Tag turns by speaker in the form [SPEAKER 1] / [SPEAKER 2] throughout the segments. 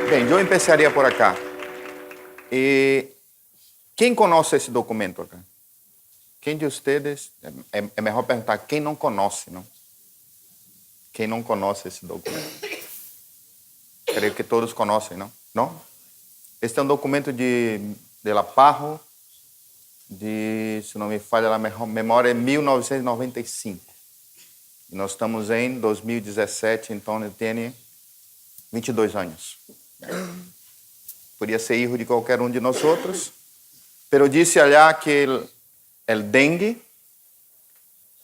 [SPEAKER 1] Bem, eu começaria por acá. Quem conhece esse documento acá? Quem de vocês? É melhor perguntar quem não conhece, não? Quem não conhece esse documento? Creio que todos conhecem, não? Não? Este é um documento de La Parro, se não me falha a memória, é 1995. E nós estamos em 2017, então ele tem 22 anos. Podia ser erro de qualquer um de nós outros, pero disse allá que o dengue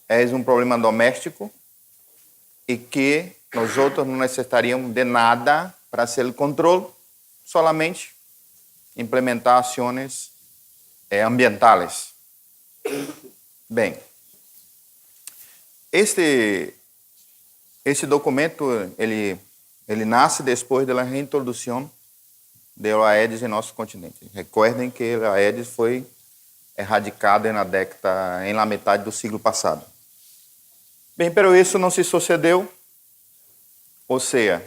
[SPEAKER 1] é um problema doméstico e que nós outros não necessitaríamos de nada para ser o controle, solamente implementar ações ambientais. Bem, este documento ele nasce depois da reintrodução da Aedes em nosso continente. Recordem que a Aedes foi erradicada na metade do século passado. Bem, pero isso não se sucedeu, ou seja,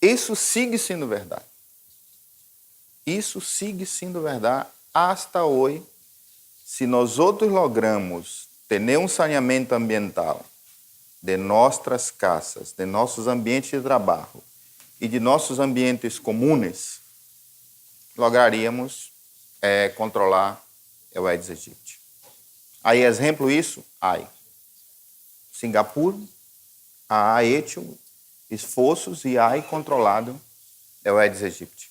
[SPEAKER 1] isso sigue sendo verdade. Isso sigue sendo verdade hasta hoje, se nós outros logramos ter um saneamento ambiental de nossas casas, de nossos ambientes de trabalho e de nossos ambientes comuns, lograríamos controlar o Aedes aegypti. Aí, exemplo isso, Singapura, há hecho esforços e há controlado o Aedes aegypti.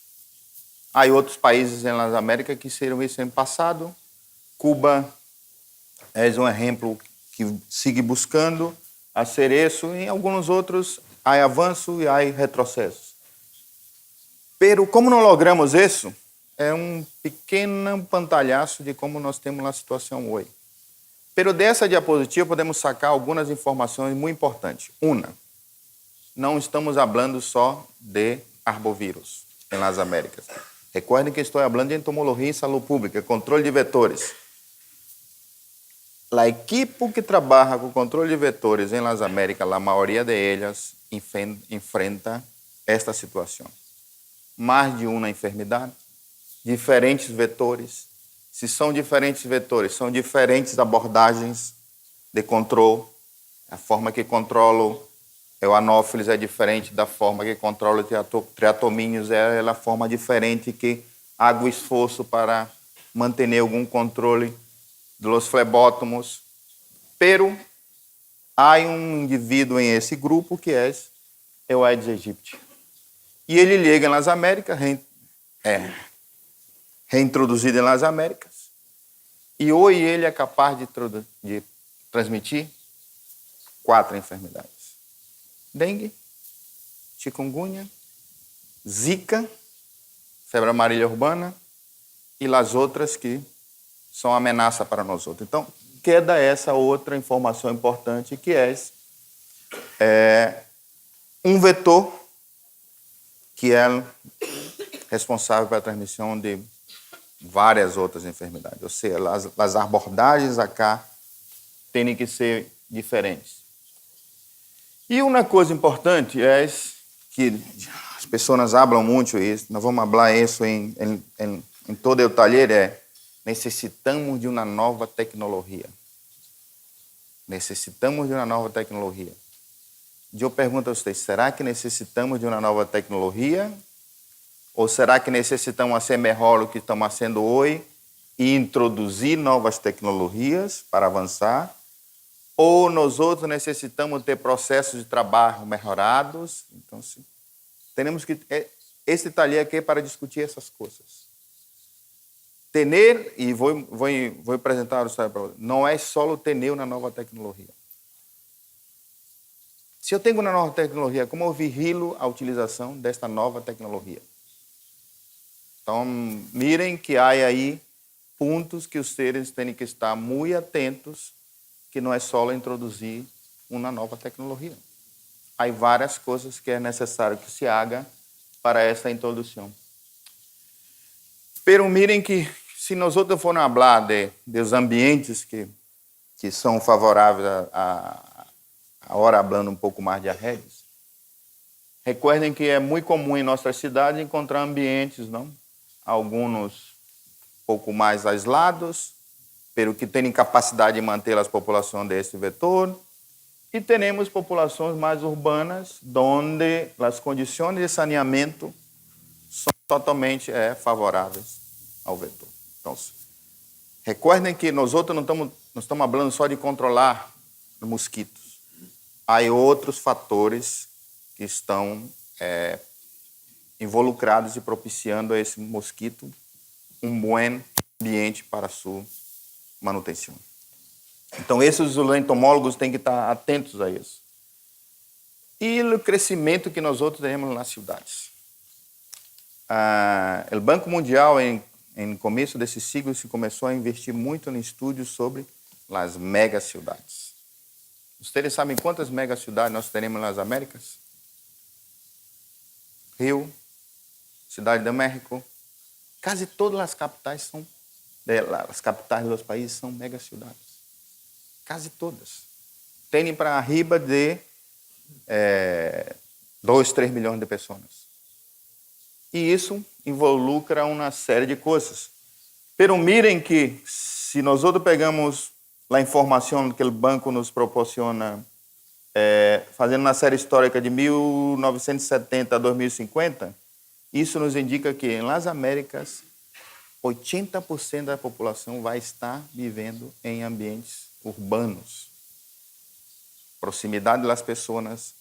[SPEAKER 1] Há outros países nas Américas que fizeram isso no passado. Cuba é um exemplo que segue buscando fazer isso. Em alguns outros há avanço e há retrocesso. Pero como não logramos isso, é um pequeno pantalhaço de como nós temos a situação hoje. Pero dessa diapositiva podemos sacar algumas informações muito importantes. Uma, não estamos falando só de arbovírus nas Américas. Recordem que estou falando de entomologia e saúde pública, controle de vetores. A equipe que trabalha com controle de vetores em las Américas, a maioria de elas enfrenta esta situação. Mais de uma enfermidade, diferentes vetores. Se são diferentes vetores, são diferentes abordagens de controle. A forma que controlo o anófilis é diferente da forma que controla o triatomíneos, é a forma diferente que hago esforço para manter algum controle dos flebótomos. Pero há um indivíduo em esse grupo que é o Aedes aegypti. E ele chega nas Américas, reintroduzido nas Américas, e hoje ele é capaz de transmitir 4 enfermidades. Dengue, chikungunya, zika, febre amarela urbana e as outras que são ameaça para nós outros. Então, queda essa outra informação importante que é um vetor que é responsável pela transmissão de várias outras enfermidades. Ou seja, as abordagens acá têm que ser diferentes. E uma coisa importante é que as pessoas falam muito isso, nós vamos falar isso em todo o taller, necessitamos de uma nova tecnologia. Necessitamos de uma nova tecnologia. Eu pergunto a vocês, será que necessitamos de uma nova tecnologia? Ou será que necessitamos ser melhor do que estamos sendo hoje e introduzir novas tecnologias para avançar? Ou nós outros necessitamos ter processos de trabalho melhorados? Então, sim, temos que... Esse taller aqui é para discutir essas coisas. Tener, e vou apresentar o para você, não é só ter uma nova tecnologia. Se eu tenho uma nova tecnologia, como eu vigilo a utilização desta nova tecnologia? Então, mirem que há aí pontos que os seres têm que estar muito atentos, que não é só introduzir uma nova tecnologia. Há várias coisas que é necessário que se haga para essa introdução. Pero mirem que se nós outros formos falar dos ambientes que são favoráveis a hora falando um pouco mais de Aedes, Recuerden que é muito comum em nossa cidade encontrar ambientes, não? Alguns pouco mais aislados, pero que têm capacidade de manter as populações desse vetor. E temos populações mais urbanas, onde as condições de saneamento são totalmente favoráveis ao vetor. Então, recuerden que nós não estamos falando só de controlar mosquitos. Há outros fatores que estão involucrados e propiciando a esse mosquito um bom ambiente para sua manutenção. Então, esses entomólogos têm que estar atentos a isso. E o crescimento que nós outros temos nas cidades. O Banco Mundial, em começo desse siglo, se começou a investir muito em estudos sobre as megacidades. Vocês sabem quantas megacidades nós teremos nas Américas? Rio, Cidade do México, quase todas as capitais dos países são megacidades. Quase todas. Tem para arriba de 2, 3 milhões de pessoas. E isso involucra uma série de coisas. Pero mirem que, se nós outros pegamos a informação que o banco nos proporciona, fazendo uma série histórica de 1970 a 2050, isso nos indica que, nas Américas, 80% da população vai estar vivendo em ambientes urbanos. Proximidade das pessoas,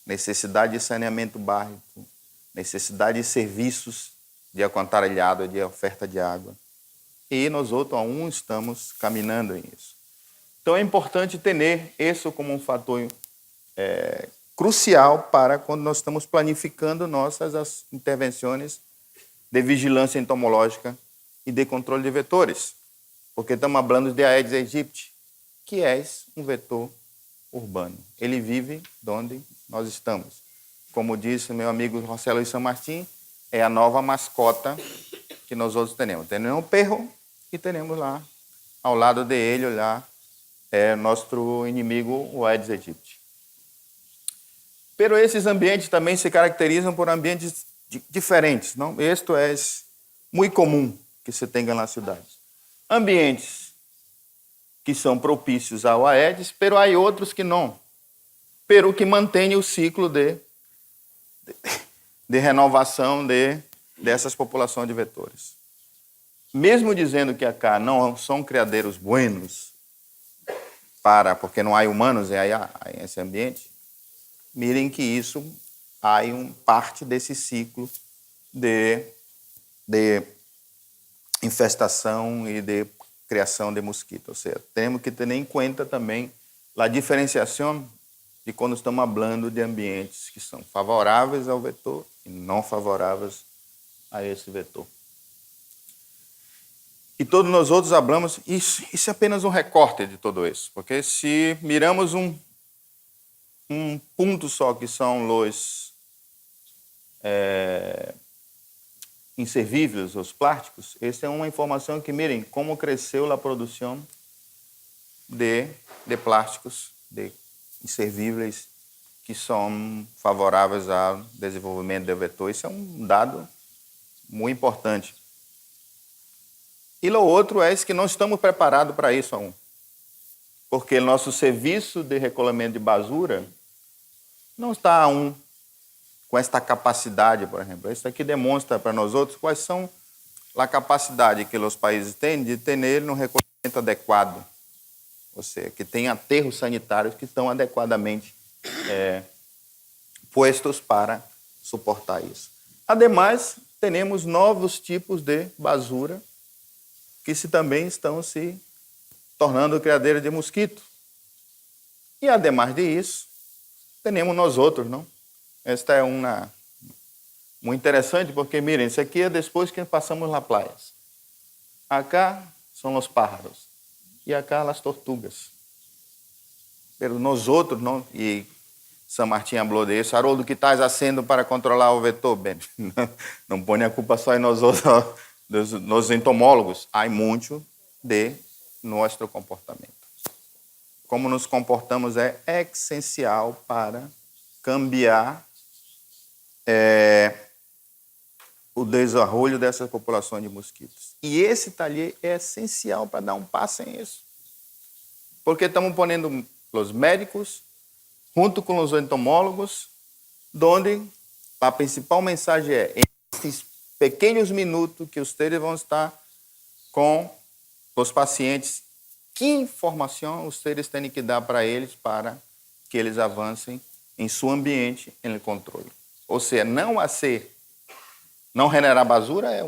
[SPEAKER 1] necessidade de saneamento básico, necessidade de serviços de alcantarillado, de oferta de água. E nós outros aún estamos caminhando nisso. Então é importante ter isso como um fator crucial para quando nós estamos planificando nossas intervenções de vigilância entomológica e de controle de vetores. Porque estamos falando de Aedes aegypti, que é um vetor urbano. Ele vive onde nós estamos. Como disse meu amigo José Luiz San Martín, é a nova mascota que nós outros temos. Temos um perro e temos lá, ao lado dele, lá, nosso inimigo, o Aedes aegypti. Pero esses ambientes também se caracterizam por ambientes diferentes, não? Isto é muito comum que se tenha nas cidades. Ambientes que são propícios ao Aedes, pero há outros que não. Pero que mantêm o ciclo de renovação dessas populações de vetores. Mesmo dizendo que acá não são criadeiros buenos, porque não há humanos em esse ambiente, mirem que isso há parte desse ciclo de infestação e de criação de mosquitos. Ou seja, temos que ter em conta também a diferenciação de quando estamos falando de ambientes que são favoráveis ao vetor e não favoráveis a esse vetor. E todos nós outros falamos, isso é apenas um recorte de tudo isso, porque se miramos um ponto só, que são os inservíveis, os plásticos, essa é uma informação que, mirem, como cresceu a produção de plásticos, de inservíveis, que são favoráveis ao desenvolvimento de vetor. Isso é um dado muito importante. E o outro é que não estamos preparados para isso ainda. Porque nosso serviço de recolhimento de basura não está com esta capacidade, por exemplo. Isso aqui demonstra para nós outros quais são a capacidade que os países têm de ter um recolhimento adequado. Ou seja, que tem aterros sanitários que estão adequadamente postos para suportar isso. Ademais, temos novos tipos de basura que também estão se tornando criadeiras de mosquito. E, ademais disso, temos nós outros, não? Esta é uma muito interessante, porque, mirem, isso aqui é depois que passamos nas praias. Acá são os pájaros e acá as tortugas. Pero nós outros, não? E San Martín falou disso. Haroldo, o que estás fazendo para controlar o vetor? Bem, não põe a culpa só em nós outros, nos entomólogos. Há muito de nosso comportamento. Como nos comportamos é essencial para cambiar o desenvolvimento dessa população de mosquitos. E esse taller é essencial para dar um passo em isso. Porque estamos pondo os médicos junto com os entomólogos, onde a principal mensagem é, em esses pequenos minutos que vocês vão estar com os pacientes, que informação vocês têm que dar para eles para que eles avancem em seu ambiente em controle. Ou seja, não generar basura é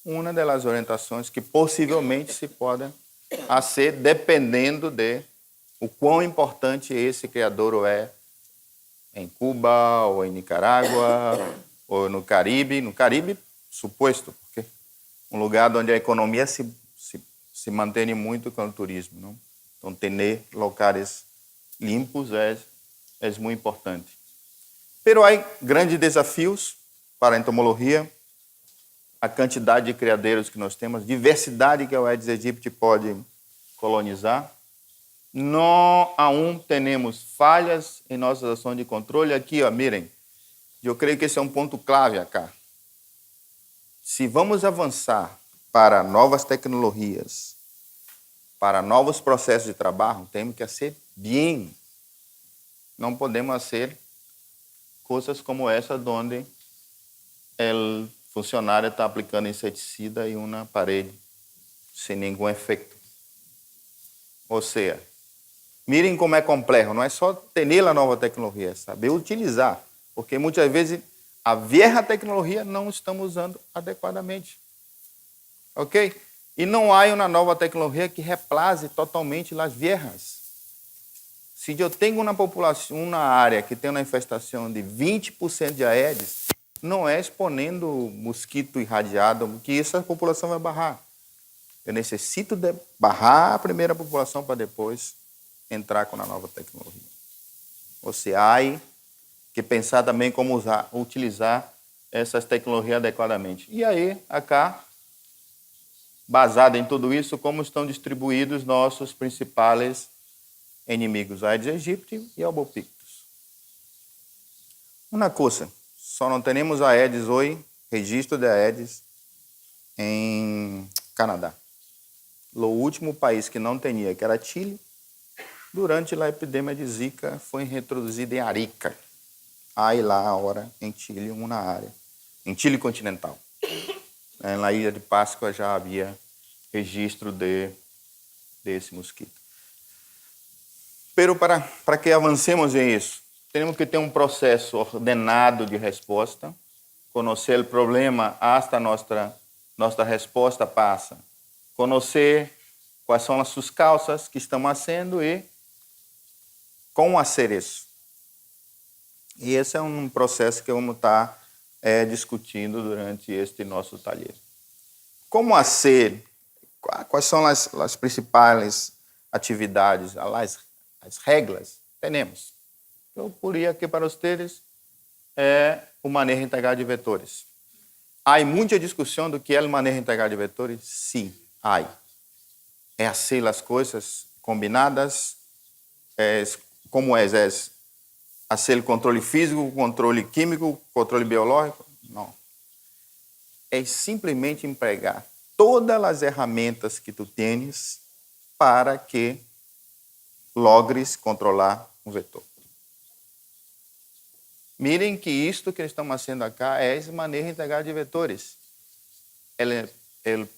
[SPEAKER 1] uma das orientações que possivelmente se podem ser dependendo de o quão importante esse criador é em Cuba, ou em Nicarágua, ou no Caribe. No Caribe, suposto, porque um lugar onde a economia se mantém muito com o turismo. Não? Então, ter locais limpos é muito importante. Pero há grandes desafios para a entomologia, a quantidade de criadeiros que nós temos, diversidade que o Aedes aegypti pode colonizar. Não aún temos falhas em nossas ações de controle. Aqui, ó, mirem, eu creio que esse é um ponto clave acá. Se vamos avançar para novas tecnologias, para novos processos de trabalho, temos que ser bem. Não podemos fazer coisas como essa, onde o funcionário está aplicando inseticida em uma parede, sem nenhum efeito. Ou seja, mirem como é complexo, não é só ter a nova tecnologia, é saber utilizar, porque muitas vezes a velha tecnologia não estamos usando adequadamente. Ok? E não há uma nova tecnologia que reemplace totalmente as velhas. Se eu tenho uma população, uma área que tem uma infestação de 20% de Aedes, não é exponendo mosquito irradiado que essa população vai barrar. Eu necessito de barrar a primeira população para depois entrar com a nova tecnologia. Ou seja, há que pensar também como utilizar essas tecnologias adequadamente. E aí, acá, baseado em tudo isso, como estão distribuídos nossos principais inimigos, Aedes aegypti e albopictus. Uma coisa, só não temos Aedes hoje, registro de Aedes em Canadá. O último país que não tinha, que era Chile, durante a epidemia de Zika, foi reintroduzida em Arica. Aí lá, agora, em Chile, uma área, em Chile continental. Na Ilha de Páscoa já havia registro desse mosquito. Pero para que avancemos em isso, temos que ter um processo ordenado de resposta, conhecer o problema hasta nossa resposta passa, conhecer quais são as suas causas que estão fazendo e como fazer isso. E esse é um processo que vamos estar discutindo durante este nosso taller. Como fazer? Quais são as principais atividades, as regras? Temos. Eu poria aqui para vocês o manejo integrado de vetores. Há muita discussão do que é o manejo integrado de vetores? Sim, há. É assim as coisas combinadas, como é fazer o controle físico, controle químico, controle biológico? Não. É simplesmente empregar todas as ferramentas que tu tens para que logres controlar um vetor. Mirem que isto que estamos fazendo acá é esse manejo integrado de vetores. O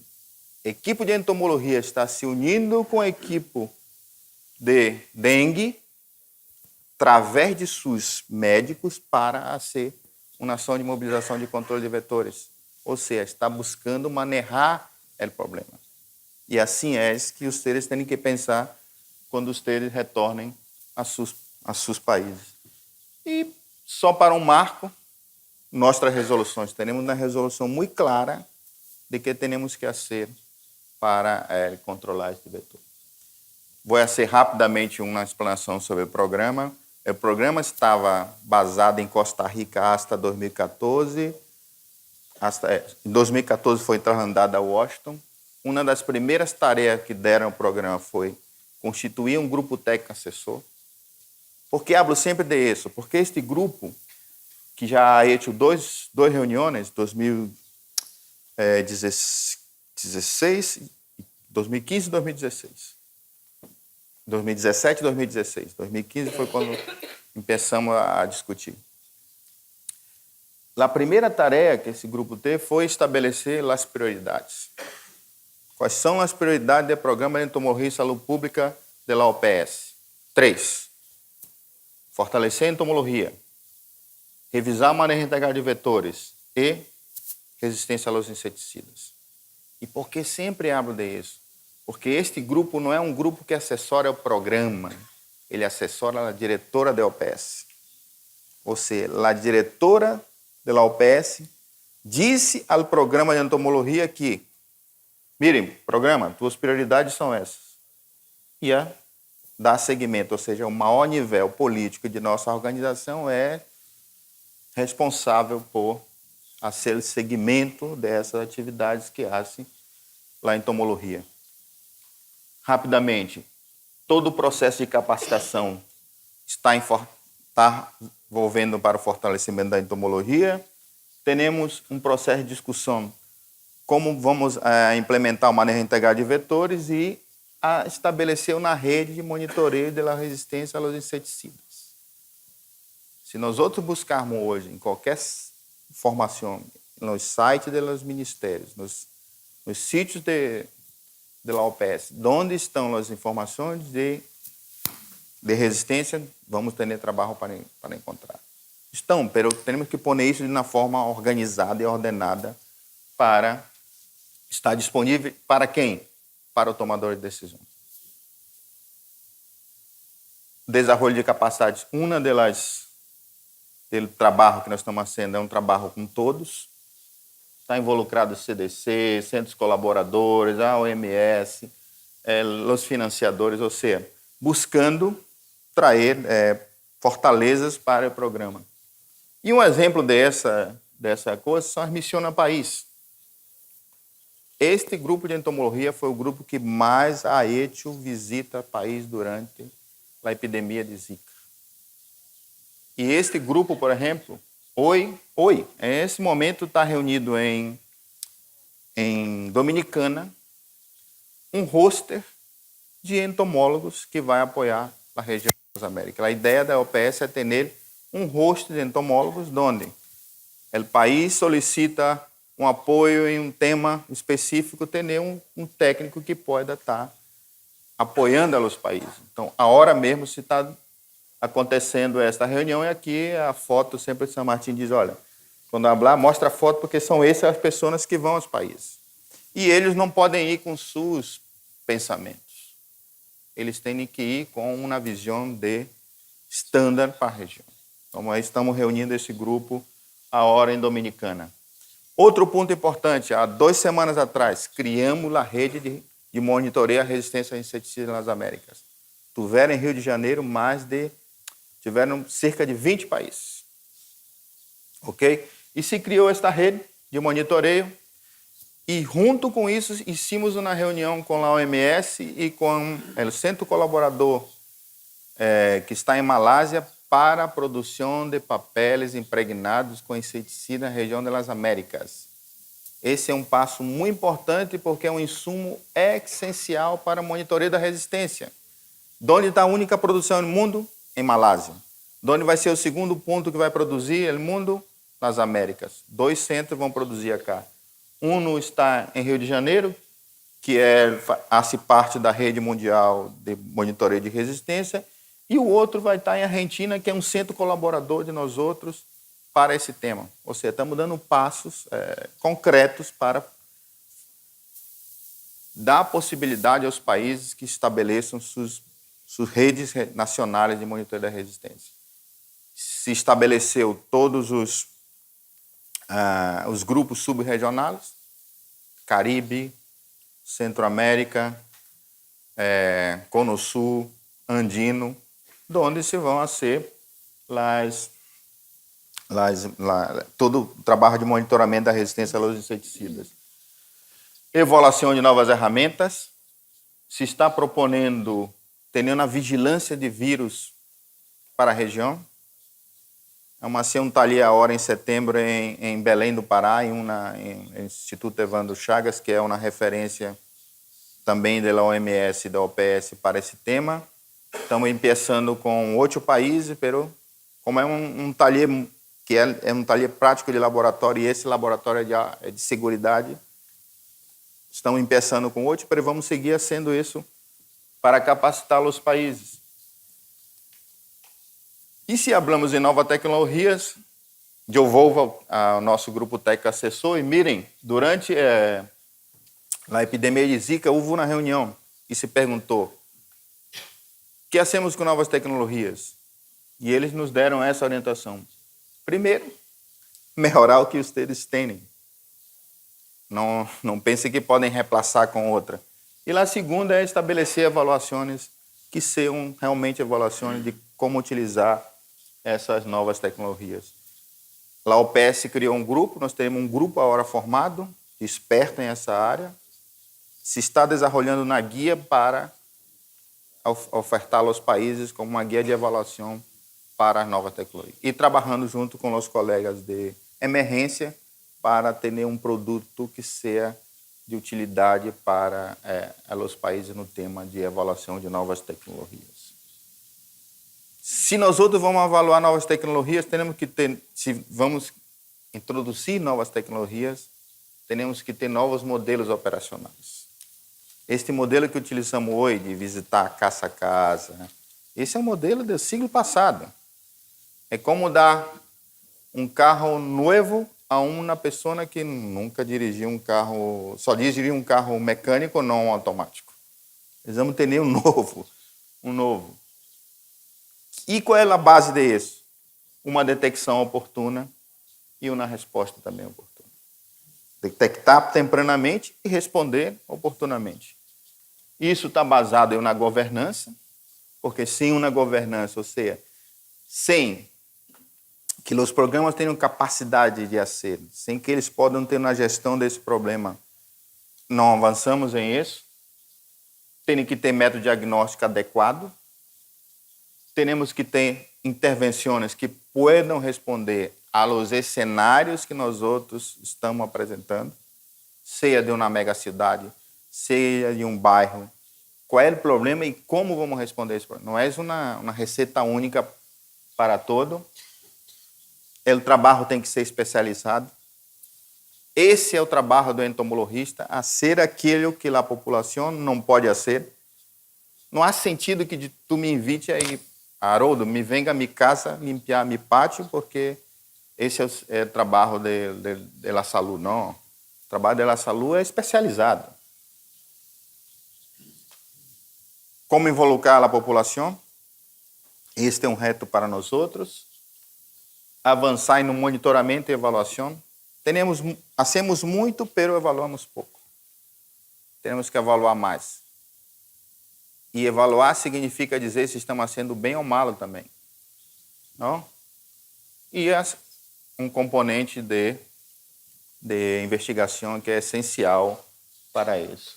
[SPEAKER 1] equipe de entomologia está se unindo com a equipe de dengue através de seus médicos para fazer uma ação de mobilização de controle de vetores. Ou seja, está buscando manejar o problema. E assim é que os seres têm que pensar quando os seres retornem a seus países. E só para um marco, nossas resoluções. Temos uma resolução muito clara de que temos que fazer para controlar este vetor. Vou fazer rapidamente uma explanação sobre o programa. O programa estava baseado em Costa Rica hasta 2014. Em 2014 foi trasladado a Washington. Uma das primeiras tarefas que deram ao programa foi constituir um grupo técnico assessor. Por que hablo sempre de isso? Porque este grupo, que já ha hecho duas reuniões, 2016, 2015 e 2016. 2017 e 2016. 2015 foi quando começamos a discutir. A primeira tarefa que esse grupo teve foi estabelecer as prioridades. Quais são as prioridades do Programa de Entomologia e Saúde Pública da OPS? 3. Fortalecer a entomologia, revisar o manejo integrado de vetores e resistência aos inseticidas. E por que sempre hablo disso? Porque este grupo não é um grupo que assessora o programa, ele assessora a diretora da OPS. Ou seja, a diretora da OPS disse ao programa de entomologia que, miren, programa, tuas prioridades são essas. E dar seguimento, ou seja, o maior nível político de nossa organização é responsável por fazer o seguimento dessas atividades que hacem lá em entomologia. Rapidamente, todo o processo de capacitação está envolvendo para o fortalecimento da entomologia. Temos um processo de discussão como vamos implementar o manejo integrado de vetores e estabelecer uma rede de monitoreio da resistência aos inseticidas. Se nós outros buscarmos hoje em qualquer informação, nos sites dos ministérios, nos sítios da OPS, onde estão as informações de resistência, vamos ter trabalho para encontrar. Estão, mas temos que pôr isso de uma forma organizada e ordenada para estar disponível para quem? Para o tomador de decisão. Desenvolvimento de capacidades, uma delas, do trabalho que nós estamos fazendo é um trabalho com todos. Está involucrado o CDC, centros colaboradores, a OMS, os financiadores, ou seja, buscando trazer fortalezas para o programa. E um exemplo dessa coisa são as missões no país. Este grupo de entomologia foi o grupo que mais ha hecho visita ao país durante a epidemia de Zika. E este grupo, por exemplo, hoje, nesse momento, está reunido em Dominicana, um roster de entomólogos que vai apoiar a região das Américas. A ideia da OPS é ter um roster de entomólogos onde o país solicita um apoio em um tema específico, ter um técnico que pode estar apoiando os países. Então, a hora mesmo se está acontecendo esta reunião, e aqui a foto, sempre o São Martin diz, olha, quando hablar, mostra a foto, porque são essas as pessoas que vão aos países. E eles não podem ir com seus pensamentos. Eles têm que ir com uma visão de estándar para a região. Então, aí estamos reunindo esse grupo a hora em Dominicana. Outro ponto importante, há 2 semanas atrás, criamos a rede de monitoreio à resistência a inseticidas nas Américas. Tiveram em Rio de Janeiro tiveram cerca de 20 países. Ok? E se criou esta rede de monitoreio e, junto com isso, hicimos uma reunião com a OMS e com o centro colaborador que está em Malásia para a produção de papéis impregnados com inseticida na região das Américas. Esse é um passo muito importante porque é um insumo essencial para o monitoreio da resistência. Onde está a única produção no mundo? Em Malásia. Onde vai ser o segundo ponto que vai produzir no mundo? Nas Américas. 2 centros vão produzir acá. Um está em Rio de Janeiro, que faz parte da rede mundial de monitoreio de resistência, e o outro vai estar em Argentina, que é um centro colaborador de nós outros para esse tema. Ou seja, estamos dando passos concretos para dar possibilidade aos países que estabeleçam suas redes nacionais de monitoreio da resistência. Se estabeleceu todos os grupos subregionais, Caribe, Centro-América, Cono Sul, Andino, onde se vão ser todo o trabalho de monitoramento da resistência aos inseticidas. Evolução de novas ferramentas. Se está propondo ter uma vigilância de vírus para a região. Vamos hacer um taller agora em setembro em Belém do Pará, em Instituto Evandro Chagas, que é uma referência também da OMS e da OPS para esse tema. Estamos começando com 8 países, pero como é um taller que é um taller prático de laboratório, e esse laboratório é de seguridade, estamos começando com 8, pero vamos seguir fazendo isso para capacitar os países. E se falamos em novas tecnologias, eu vou ao nosso grupo técnico assessor e mirem, durante a epidemia de Zika, houve uma reunião e se perguntou: o que hacemos com novas tecnologias? E eles nos deram essa orientação. Primeiro, melhorar o que vocês têm. Não pensem que podem reemplaçar com outra. E a segunda é estabelecer avaliações que sejam realmente avaliações de como utilizar essas novas tecnologias. A OPS criou um grupo, nós temos um grupo agora formado, experto em essa área, se está desenvolvendo na guia para ofertar aos países como uma guia de avaliação para as novas tecnologias. E trabalhando junto com os colegas de emergência para ter um produto que seja de utilidade para os países no tema de avaliação de novas tecnologias. Se nós outros vamos avaliar novas tecnologias, se vamos introduzir novas tecnologias, temos que ter novos modelos operacionais. Este modelo que utilizamos hoje, de visitar casa a casa, esse é um modelo do século passado. É como dar um carro novo a uma pessoa que nunca dirigiu um carro, só dirigiu um carro mecânico, não automático. Precisamos ter um novo. E qual é a base disso? Uma detecção oportuna e uma resposta também oportuna. Detectar tempranamente e responder oportunamente. Isso está baseado na governança, porque sem uma governança, ou seja, sem que os programas tenham capacidade de fazer, sem que eles possam ter uma gestão desse problema, não avançamos em isso. Tem que ter método diagnóstico adequado. Temos que ter intervenções que possam responder aos cenários que nós outros estamos apresentando, seja de uma megacidade, seja de um bairro. Qual é o problema e como vamos responder esse problema? Não é uma receita única para todo. O trabalho tem que ser especializado. Esse é o trabalho do entomologista, a ser aquilo que a população não pode ser. Não há sentido que tu me invite aí, Haroldo, me venga a minha casa limpar meu pátio, porque esse é o trabalho de la saúde. Não, o trabalho de la saúde é especializado. Como involucrar a população? Este é um reto para nós outros. Avançar no monitoramento e avaliação. Hacemos muito, pero evaluamos pouco. Temos que avaliar mais. E evaluar significa dizer se estamos sendo bem ou mal também. Não? E um componente de investigação que é essencial para isso.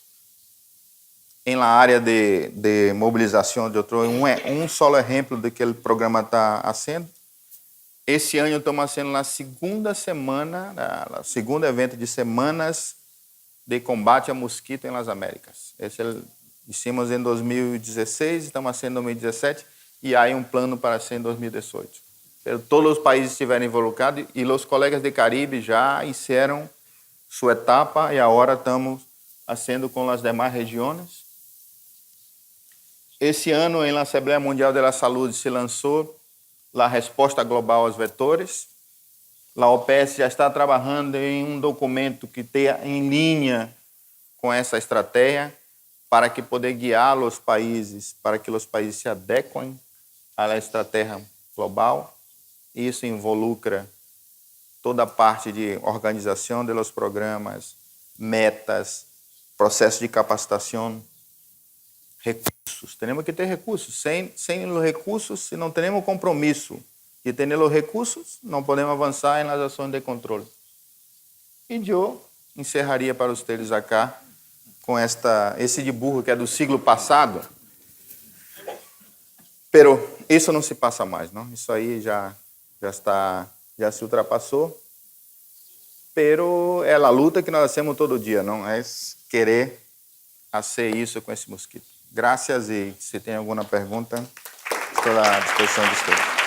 [SPEAKER 1] Em la área de mobilização de outro, um só exemplo do que o programa está fazendo. Esse ano estamos fazendo na segunda semana, o segundo evento de semanas de combate a mosquito em Las Américas. Esse hicimos em 2016, estamos fazendo em 2017 e há um plano para ser em 2018. Todos os países estiveram involucrados e os colegas do Caribe já fizeram sua etapa e agora estamos fazendo com as demais regiões. Esse ano, na Assembleia Mundial da Saúde, se lançou a resposta global aos vetores. A OPS já está trabalhando em um documento que esteja em linha com essa estratégia para que poder guiar os países, para que os países se adequem à estratégia global. Isso involucra toda a parte de organização dos programas, metas, processo de capacitação, recursos. Temos que ter recursos. Sem os recursos, se não temos compromisso de ter os recursos, não podemos avançar nas ações de controle. E eu encerraria para vocês acá com esse dibujo que é do siglo passado. Pero isso não se passa mais, não? Isso aí já já se ultrapassou, pero é a luta que nós hacemos todo dia, não é querer fazer isso com esse mosquito. Graças, e se tem alguma pergunta, estou à disposição de vocês.